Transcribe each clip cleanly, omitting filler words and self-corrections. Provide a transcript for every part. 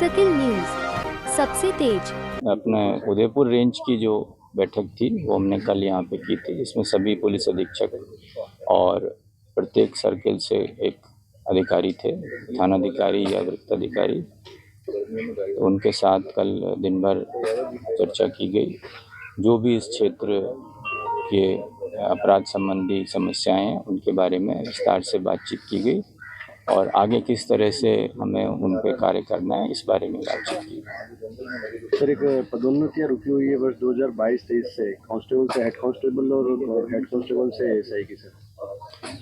Suckle news सबसे तेज। अपने Udaipur range की जो बैठक थी वो हमने कल यहाँ पे की थी, जिसमें सभी पुलिस अधीक्षक और प्रत्येक सर्किल से एक अधिकारी थे, थानाधिकारी या वृत्ताधिकारी। तो उनके साथ कल दिन भर चर्चा की गई। जो भी इस क्षेत्र के अपराध संबंधी समस्याएं हैं उनके बारे में विस्तार से बातचीत की गई और आगे किस तरह से हमें उन पर कार्य करना है इस बारे में बातचीत की। सर, एक पदोन्नतियाँ रुकी हुई है वर्ष 2022-23 से कांस्टेबल से हेड कांस्टेबल और हेड कांस्टेबल से एसआई की। सर,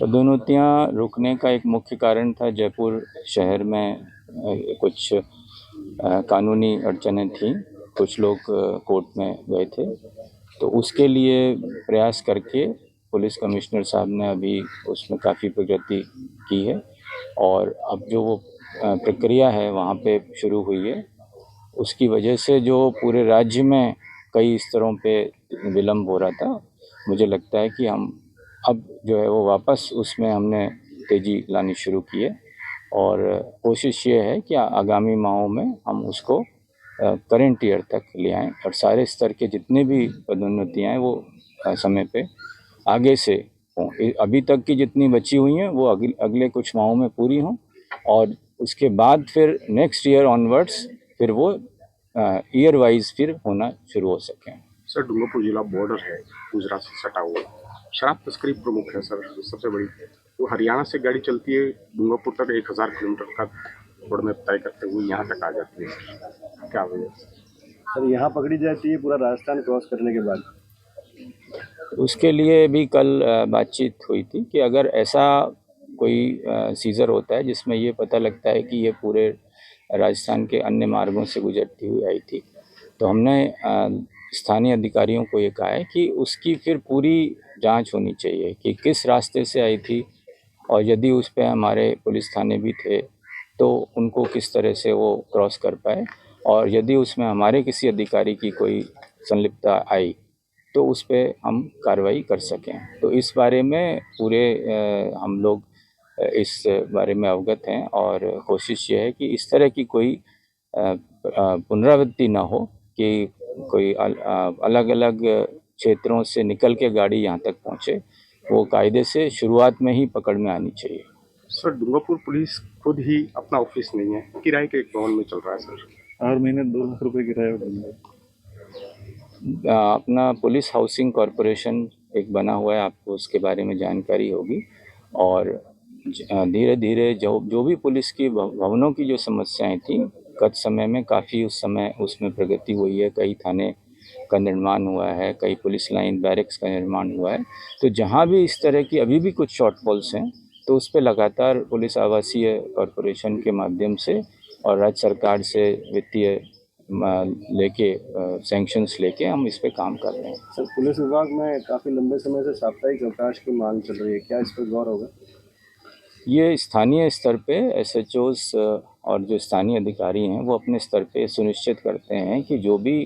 पदोन्नतियाँ रुकने का एक मुख्य कारण था जयपुर शहर में कुछ कानूनी अड़चनें थीं, कुछ लोग कोर्ट में गए थे, तो उसके लिए प्रयास करके पुलिस कमिश्नर साहब ने अभी उसमें काफ़ी प्रगति की है और अब जो वो प्रक्रिया है वहाँ पे शुरू हुई है। उसकी वजह से जो पूरे राज्य में कई स्तरों पे विलम्ब हो रहा था, मुझे लगता है कि हम अब जो है वो वापस उसमें हमने तेज़ी लानी शुरू की है और कोशिश ये है कि आगामी माहों में हम उसको करंट ईयर तक ले आएँ और सारे स्तर के जितने भी पदोन्नतियाँ हैं वो समय पे आगे से हों। अभी तक की जितनी बची हुई हैं वो अगले कुछ माहों में पूरी हों और उसके बाद फिर नेक्स्ट ईयर ऑनवर्ड्स फिर वो ईयर वाइज फिर होना शुरू हो सके। सर, डूंगरपुर जिला बॉर्डर है, गुजरात से सटा हुआ। शराब तस्करी प्रमुख है सर, सबसे बड़ी। वो हरियाणा से गाड़ी चलती है डूंगरपुर तक 1000 किलोमीटर का रोड में तय करते हुए यहाँ तक आ जाती है। क्या वजह सर, यहाँ पकड़ी जाती है पूरा राजस्थान क्रॉस करने के बाद? उसके लिए भी कल बातचीत हुई थी कि अगर ऐसा कोई सीज़र होता है जिसमें ये पता लगता है कि ये पूरे राजस्थान के अन्य मार्गों से गुजरती हुई आई थी, तो हमने स्थानीय अधिकारियों को ये कहा है कि उसकी फिर पूरी जांच होनी चाहिए कि किस रास्ते से आई थी और यदि उस पर हमारे पुलिस थाने भी थे तो उनको किस तरह से वो क्रॉस कर पाए और यदि उसमें हमारे किसी अधिकारी की कोई संलिप्तता आई तो उस पर हम कार्रवाई कर सकें। तो इस बारे में पूरे हम लोग इस बारे में अवगत हैं और कोशिश ये है कि इस तरह की कोई पुनरावृत्ति ना हो कि कोई अलग अलग क्षेत्रों से निकल के गाड़ी यहाँ तक पहुँचे। वो कायदे से शुरुआत में ही पकड़ में आनी चाहिए। सर, डूंगरपुर पुलिस खुद ही अपना ऑफिस नहीं है, किराए के एक भवन में चल रहा है सर। हर महीने 2 लाख रुपये किराया। अपना पुलिस हाउसिंग कॉरपोरेशन एक बना हुआ है, आपको उसके बारे में जानकारी होगी और धीरे धीरे जो भी पुलिस की भवनों की जो समस्याएं थी गत समय में काफ़ी उस समय उसमें प्रगति हुई है। कई थाने का निर्माण हुआ है, कई पुलिस लाइन बैरिक्स का निर्माण हुआ है। तो जहाँ भी इस तरह की अभी भी कुछ शॉर्टफॉल्स हैं तो उस पर लगातार पुलिस आवासीय कॉरपोरेशन के माध्यम से और राज्य सरकार से वित्तीय लेके सैंक्शंस लेके हम इस पे काम कर रहे हैं। सर, पुलिस विभाग में काफ़ी लंबे समय से साप्ताहिक अवकाश की मांग चल रही है, क्या इस पर गौर होगा? ये स्थानीय स्तर पे एसएचओस और जो स्थानीय अधिकारी हैं वो अपने स्तर पे सुनिश्चित करते हैं कि जो भी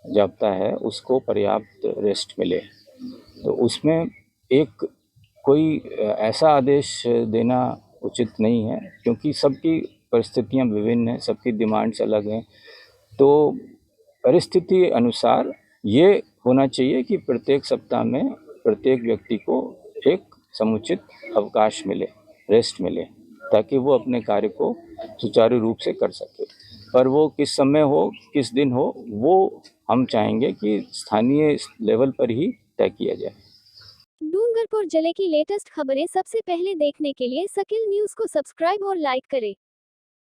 जाब्ता है उसको पर्याप्त रेस्ट मिले। तो उसमें एक कोई ऐसा आदेश देना उचित नहीं है क्योंकि सबकी परिस्थितियां विभिन्न हैं, सबकी डिमांड्स अलग हैं। तो परिस्थिति अनुसार ये होना चाहिए कि प्रत्येक सप्ताह में प्रत्येक व्यक्ति को एक समुचित अवकाश मिले, रेस्ट मिले, ताकि वो अपने कार्य को सुचारू रूप से कर सके। पर वो किस समय हो, किस दिन हो, वो हम चाहेंगे कि स्थानीय लेवल पर ही तय किया जाए। डूंगरपुर जिले की लेटेस्ट खबरें सबसे पहले देखने के लिए सकिल न्यूज को सब्सक्राइब और लाइक करें।